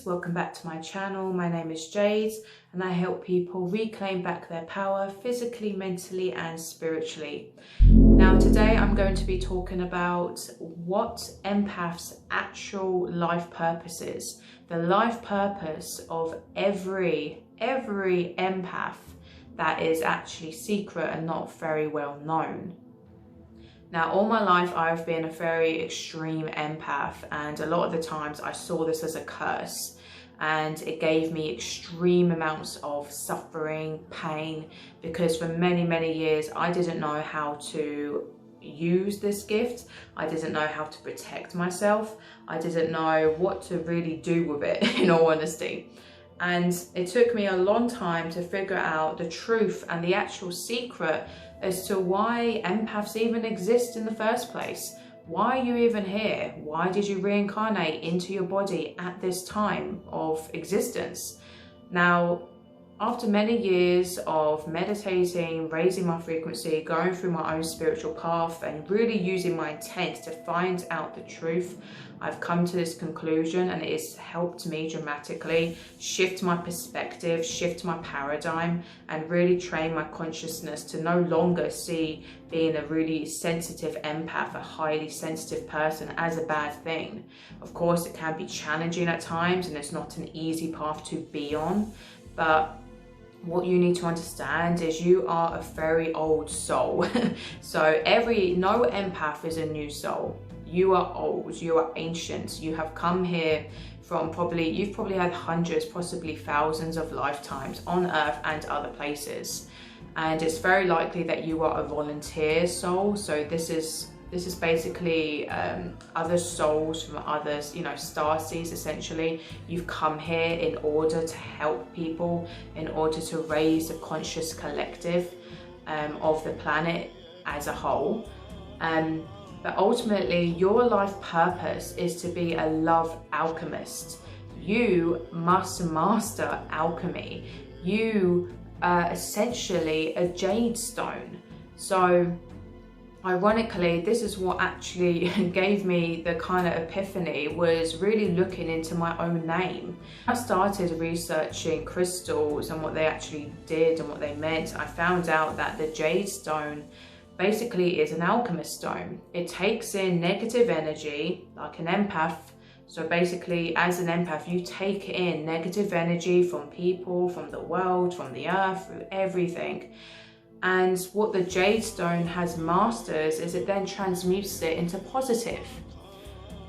welcome back to my channel. My name is Jade and I help people reclaim back their power physically, mentally and spiritually. Now today I'm going to be talking about what empaths' actual life purpose is. The life purpose of every empath that is actually secret and not very well known. Now, all my life, I've been a very extreme empath, and a lot of the times I saw this as a curse, and it gave me extreme amounts of suffering, pain, because for many years, I didn't know how to use this gift. I didn't know how to protect myself. I didn't know what to really do with it, in all honesty. And it took me a long time to figure out the truth and the actual secret as to why empaths even exist in the first place. Why are you even here? Why did you reincarnate into your body at this time of existence? Now, after many years of meditating, raising my frequency, going through my own spiritual path and really using my intent to find out the truth, I've come to this conclusion, and it has helped me dramatically shift my perspective, shift my paradigm, and really train my consciousness to no longer see being a really sensitive empath, a highly sensitive person, as a bad thing. Of course, it can be challenging at times and it's not an easy path to be on, but what you need to understand is you are a very old soul. So no empath is a new soul. You are old, you are ancient, you have come here from you've probably had hundreds, possibly thousands of lifetimes on Earth and other places. And it's very likely that you are a volunteer soul. So this is basically other souls from others, starseeds essentially. You've come here in order to help people, in order to raise the conscious collective of the planet as a whole. But ultimately, your life purpose is to be a love alchemist. You must master alchemy. You are essentially a jade stone. So ironically, this is what actually gave me the kind of epiphany, was really looking into my own name. I started researching crystals and what they actually did and what they meant. I found out that the jade stone basically is an alchemist stone. It takes in negative energy like an empath. So basically, as an empath, you take in negative energy from people, from the world, from the earth, through everything. And what the jade stone has masters is it then transmutes it into positive.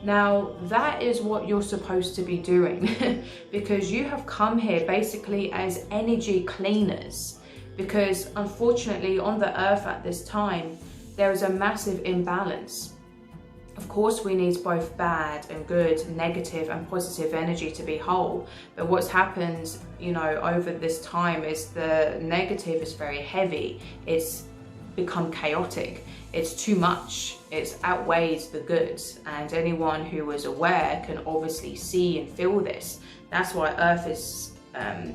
Now, that is what you're supposed to be doing because you have come here basically as energy cleaners. Because unfortunately on the earth at this time, there is a massive imbalance. Of course, we need both bad and good, negative and positive energy to be whole. But what's happened, over this time is the negative is very heavy. It's become chaotic. It's too much. It outweighs the good. And anyone who is aware can obviously see and feel this. That's why Earth is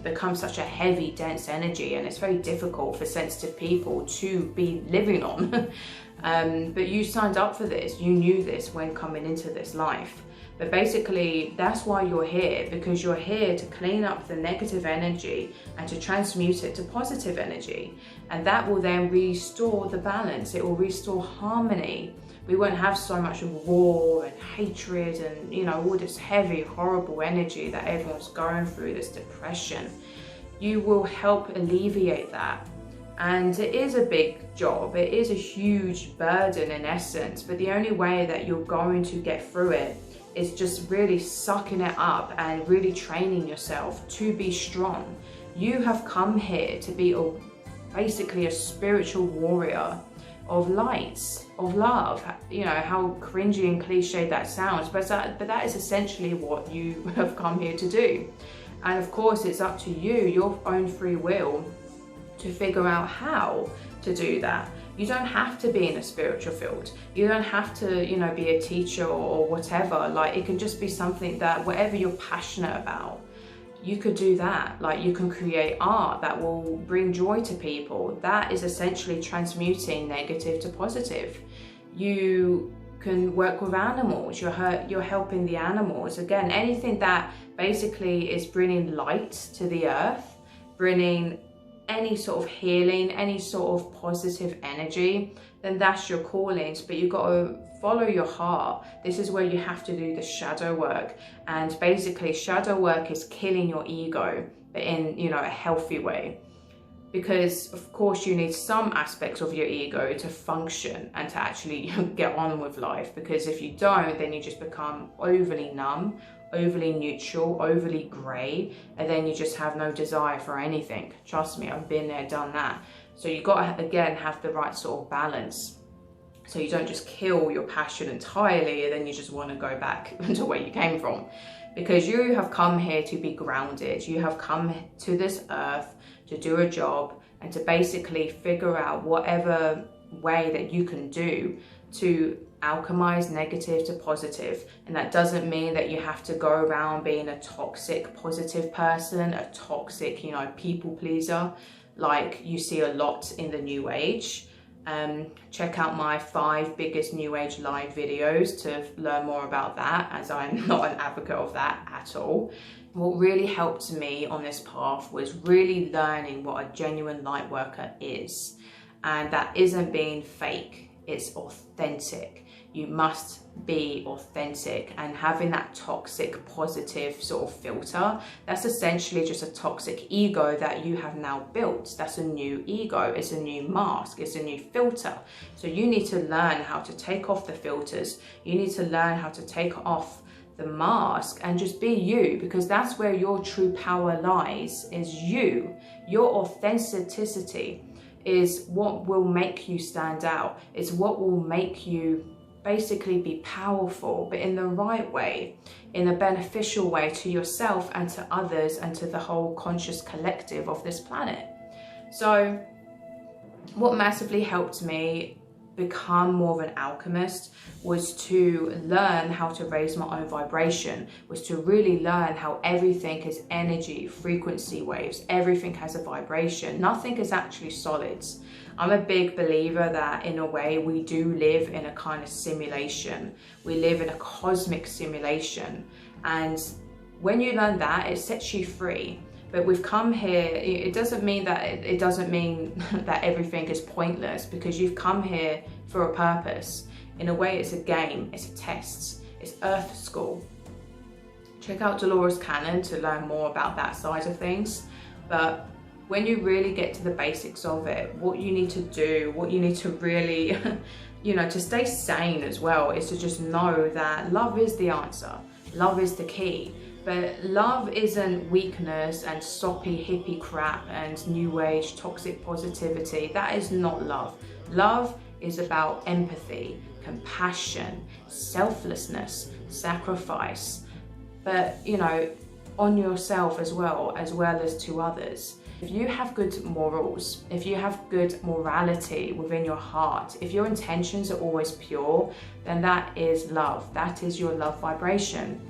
become such a heavy, dense energy, and it's very difficult for sensitive people to be living on. But you signed up for this, you knew this when coming into this life. But basically, that's why you're here, because you're here to clean up the negative energy and to transmute it to positive energy. And that will then restore the balance, it will restore harmony. We won't have so much of war and hatred and, all this heavy, horrible energy that everyone's going through, this depression. You will help alleviate that. And it is a big job. It is a huge burden in essence, but the only way that you're going to get through it is just really sucking it up and really training yourself to be strong. You have come here to be basically a spiritual warrior of lights, of love. How cringy and cliche that sounds, but that is essentially what you have come here to do. And of course, it's up to you, your own free will, to figure out how to do that. You don't have to be in a spiritual field. You don't have to, be a teacher or whatever. Like, it can just be something that whatever you're passionate about, you could do that. Like, you can create art that will bring joy to people. That is essentially transmuting negative to positive. You can work with animals. You're helping the animals. Again, anything that basically is bringing light to the earth, bringing any sort of healing, any sort of positive energy, then that's your callings. But you've got to follow your heart. This is where you have to do the shadow work. And basically shadow work is killing your ego, but in, you know, a healthy way. Because of course you need some aspects of your ego to function and to actually get on with life. Because if you don't, then you just become overly numb, overly neutral, overly grey, and then you just have no desire for anything. Trust me, I've been there, done that. So you've got to, again, have the right sort of balance. So you don't just kill your passion entirely and then you just want to go back to where you came from. Because you have come here to be grounded. You have come to this earth to do a job and to basically figure out whatever way that you can do to alchemize negative to positive. And that doesn't mean that you have to go around being a toxic positive person, a toxic, you know, people pleaser, like you see a lot in the new age. Check out my 5 biggest new age live videos to learn more about that, as I'm not an advocate of that at all. What really helped me on this path was really learning what a genuine light worker is. And that isn't being fake, it's authentic. You must be authentic, and having that toxic positive sort of filter, that's essentially just a toxic ego that you have now built. That's a new ego, it's a new mask, it's a new filter. So you need to learn how to take off the filters. You need to learn how to take off the mask and just be you, because that's where your true power lies, is you. Your authenticity is what will make you stand out. It's what will make you basically be powerful, but in the right way, in a beneficial way to yourself and to others and to the whole conscious collective of this planet. So what massively helped me become more of an alchemist was to learn how to raise my own vibration, was to really learn how everything is energy, frequency waves, everything has a vibration. Nothing is actually solids. I'm a big believer that in a way we do live in a kind of simulation. We live in a cosmic simulation. And when you learn that, it sets you free. But we've come here, it doesn't mean that that everything is pointless, because you've come here for a purpose. In a way, it's a game, it's a test, it's Earth School. Check out Dolores Cannon to learn more about that side of things. But when you really get to the basics of it, what you need to do, what you need to really, you know, to stay sane as well, is to just know that love is the answer. Love is the key. But love isn't weakness and soppy hippie crap and new age toxic positivity. That is not love. Love is about empathy, compassion, selflessness, sacrifice, but, you know, on yourself as well as to others. If you have good morals, if you have good morality within your heart, if your intentions are always pure, then that is love. That is your love vibration.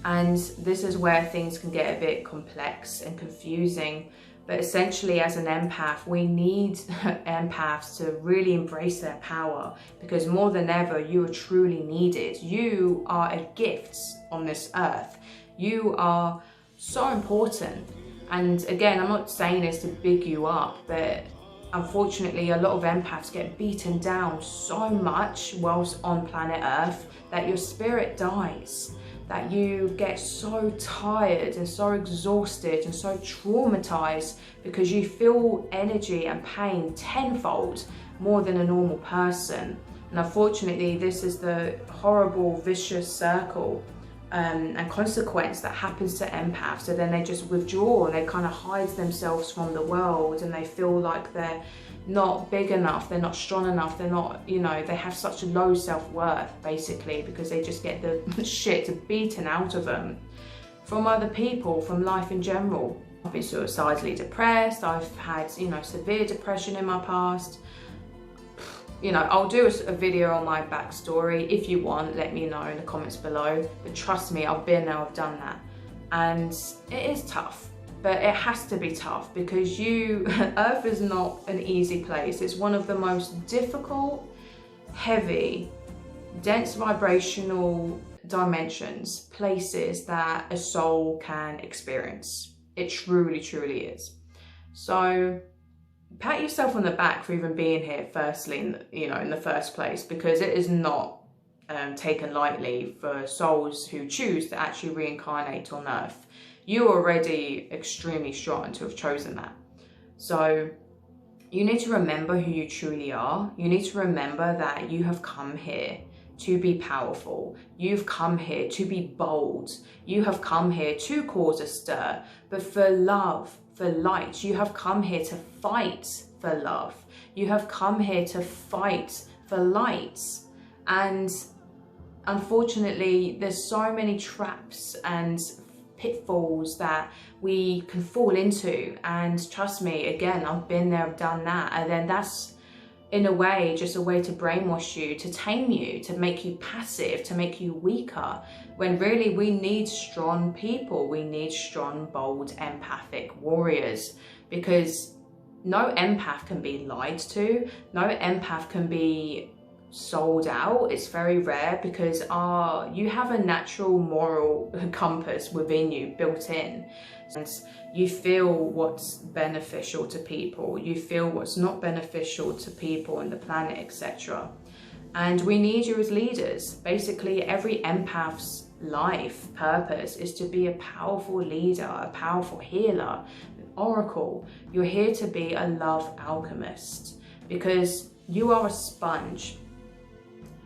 And this is where things can get a bit complex and confusing. But essentially, as an empath, we need empaths to really embrace their power, because more than ever, you are truly needed. You are a gift on this earth. You are so important. And again, I'm not saying this to big you up, but unfortunately, a lot of empaths get beaten down so much whilst on planet Earth that your spirit dies. That you get so tired and so exhausted and so traumatized because you feel energy and pain tenfold more than a normal person. And unfortunately, this is the horrible, vicious circle and consequence that happens to empaths. So then they just withdraw and they kind of hide themselves from the world, and they feel like they're not big enough, they're not strong enough, they're not, you know, they have such low self-worth basically, because they just get the shit beaten out of them from other people, from life in general. I've been suicidally depressed, I've had, you know, severe depression in my past. You know, I'll do a video on my backstory. If you want, let me know in the comments below. But trust me, I've been there, I've done that. And it is tough. But it has to be tough, because Earth is not an easy place. It's one of the most difficult, heavy, dense vibrational dimensions, places that a soul can experience. It truly, truly is. So pat yourself on the back for even being here firstly, in the first place, because it is not taken lightly for souls who choose to actually reincarnate on Earth. You're already extremely strong to have chosen that. So you need to remember who you truly are. You need to remember that you have come here to be powerful. You've come here to be bold. You have come here to cause a stir, but for love, for light. You have come here to fight for love. You have come here to fight for light. And unfortunately, there's so many traps and pitfalls that we can fall into. And trust me, again, I've been there, I've done that. And then that's, in a way, just a way to brainwash you, to tame you, to make you passive, to make you weaker, when really we need strong people. We need strong, bold, empathic warriors, because no empath can be lied to. No empath can be sold out. It's very rare, because you have a natural moral compass within you, built in. And you feel what's beneficial to people, you feel what's not beneficial to people and the planet, etc. And we need you as leaders. Basically, every empath's life purpose is to be a powerful leader, a powerful healer, an oracle. You're here to be a love alchemist, because you are a sponge.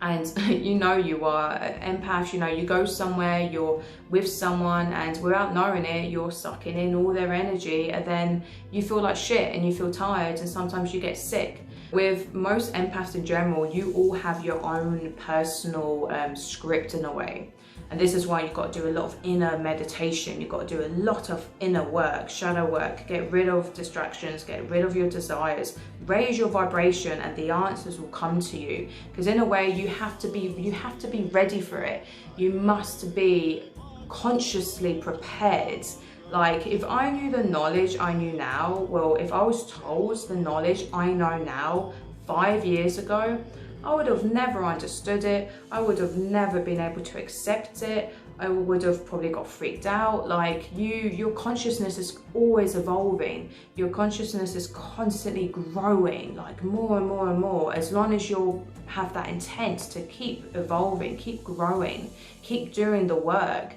And you are an empath. You go somewhere, you're with someone, and without knowing it, you're sucking in all their energy, and then you feel like shit and you feel tired, and sometimes you get sick. With most empaths in general, you all have your own personal script in a way. And this is why you've got to do a lot of inner meditation. You've got to do a lot of inner work, shadow work, get rid of distractions, get rid of your desires, raise your vibration, and the answers will come to you. Because in a way, you have to be ready for it. You must be consciously prepared. Like, if I knew the knowledge I knew now, well, if I was told the knowledge I know now 5 years ago, I would have never understood it. I would have never been able to accept it. I would have probably got freaked out. Like, your consciousness is always evolving. Your consciousness is constantly growing, like more and more and more, as long as you have that intent to keep evolving, keep growing, keep doing the work.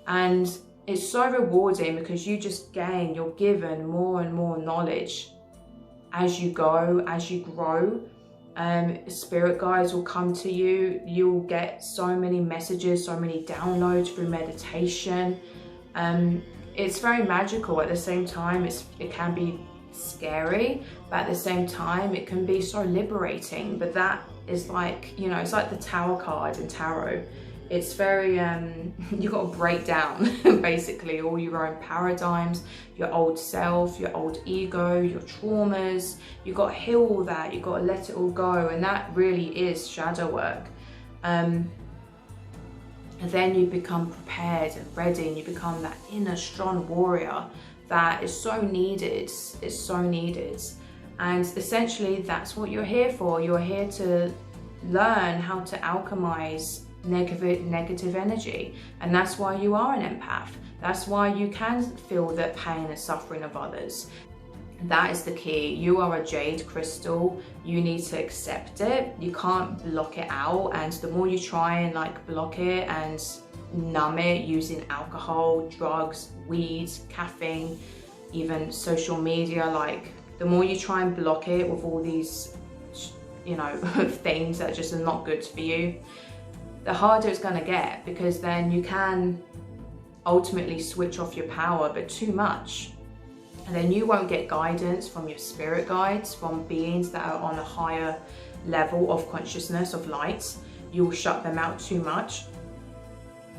And it's so rewarding, because you just gain, you're given more and more knowledge as you go, as you grow. Spirit guides will come to you. You'll get so many messages, so many downloads through meditation. It's very magical. At the same time, it can be scary, but at the same time, it can be so liberating. But that is like, it's like the Tower card in tarot. It's very, you've got to break down basically all your own paradigms, your old self, your old ego, your traumas. You've got to heal all that. You've got to let it all go. And that really is shadow work. And then you become prepared and ready, and you become that inner strong warrior that is so needed. It's so needed. And essentially, that's what you're here for. You're here to learn how to alchemize negative energy, and that's why you are an empath. That's why you can feel the pain and suffering of others. That is the key. You are a jade crystal. You need to accept it. You can't block it out, and the more you try and block it and numb it using alcohol, drugs, weed, caffeine, even social media, the more you try and block it with all these things that just are not good for you, the harder it's going to get, because then you can ultimately switch off your power, but too much. And then you won't get guidance from your spirit guides, from beings that are on a higher level of consciousness, of light. You'll shut them out too much.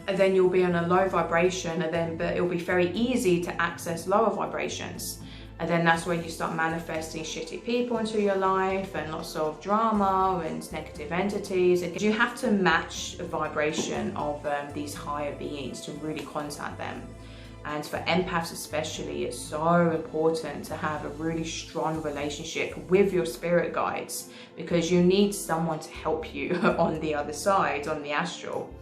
And then you'll be on a low vibration, but it'll be very easy to access lower vibrations. And then that's when you start manifesting shitty people into your life, and lots of drama and negative entities. You have to match a vibration of these higher beings to really contact them. And for empaths especially, it's so important to have a really strong relationship with your spirit guides, because you need someone to help you on the other side, on the astral.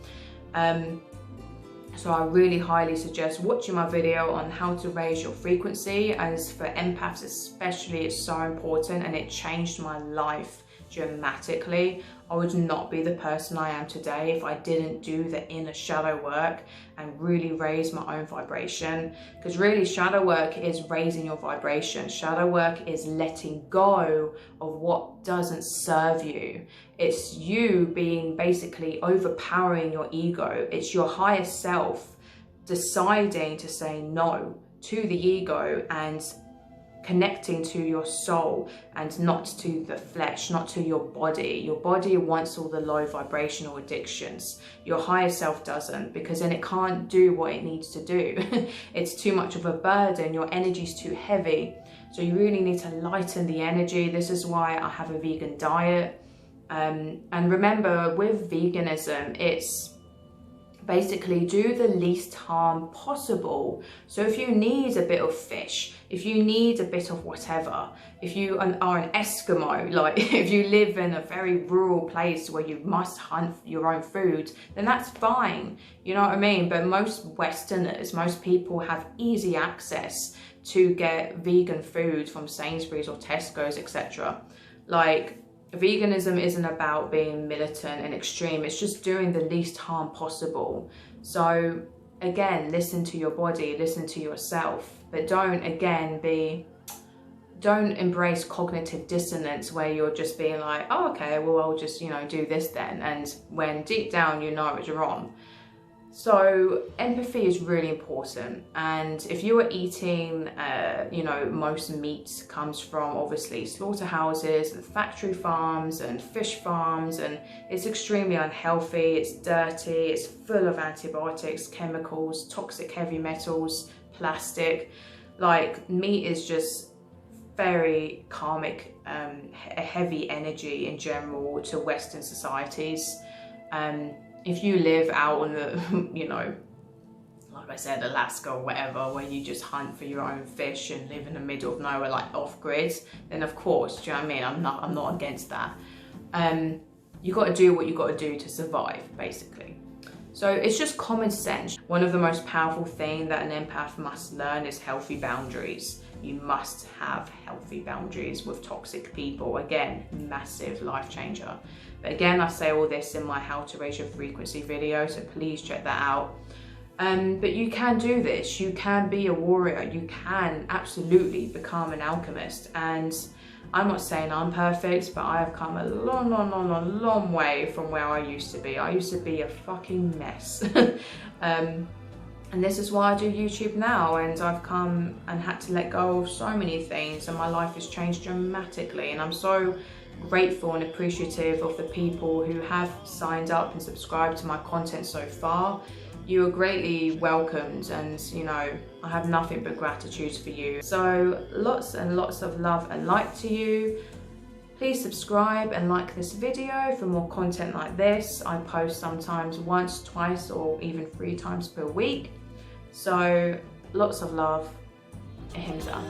So I really highly suggest watching my video on how to raise your frequency, as for empaths especially, it's so important, and it changed my life dramatically. I would not be the person I am today if I didn't do the inner shadow work and really raise my own vibration. Because really, shadow work is raising your vibration. Shadow work is letting go of what doesn't serve you. It's you being basically overpowering your ego. It's your higher self deciding to say no to the ego and connecting to your soul and not to the flesh, not to your body. Your body wants all the low vibrational addictions. Your higher self doesn't, because then it can't do what it needs to do. It's too much of a burden. Your energy's too heavy. So you really need to lighten the energy. This is why I have a vegan diet. And remember, with veganism, it's basically do the least harm possible. So if you need a bit of fish, if you need a bit of whatever, if you are an Eskimo, like if you live in a very rural place where you must hunt your own food, then that's fine, you know what I mean? But most Westerners, most people have easy access to get vegan food from Sainsbury's or Tesco's, etc. Like, veganism isn't about being militant and extreme, it's just doing the least harm possible. So again, listen to your body, listen to yourself, but don't embrace cognitive dissonance where you're just being like, oh, okay, well, I'll just, you know, do this then, and when deep down you know it's wrong. So empathy is really important, and if you are eating, you know, most meat comes from obviously slaughterhouses and factory farms and fish farms, and it's extremely unhealthy, it's dirty, it's full of antibiotics, chemicals, toxic heavy metals, plastic. Like, meat is just very karmic, a heavy energy in general to Western societies. If you live out on the, you know, like I said, Alaska or whatever, where you just hunt for your own fish and live in the middle of nowhere, like off grid, then of course, do you know what I mean? I'm not against that. You got to do what you got to do to survive, basically. So it's just common sense. One of the most powerful things that an empath must learn is healthy boundaries. You must have healthy boundaries with toxic people. Again, massive life changer. But again, I say all this in my How to Raise Your Frequency video, so please check that out. But you can do this. You can be a warrior. You can absolutely become an alchemist. And I'm not saying I'm perfect, but I have come a long way from where I used to be. I used to be a fucking mess. And this is why I do YouTube now, and I've come and had to let go of so many things, and my life has changed dramatically, and I'm so grateful and appreciative of the people who have signed up and subscribed to my content so far. You are greatly welcomed, and you know, I have nothing but gratitude for you. So lots and lots of love and light to you. Please subscribe and like this video for more content like this. I post sometimes once, twice, or even 3 times per week. So lots of love. Ahimsa.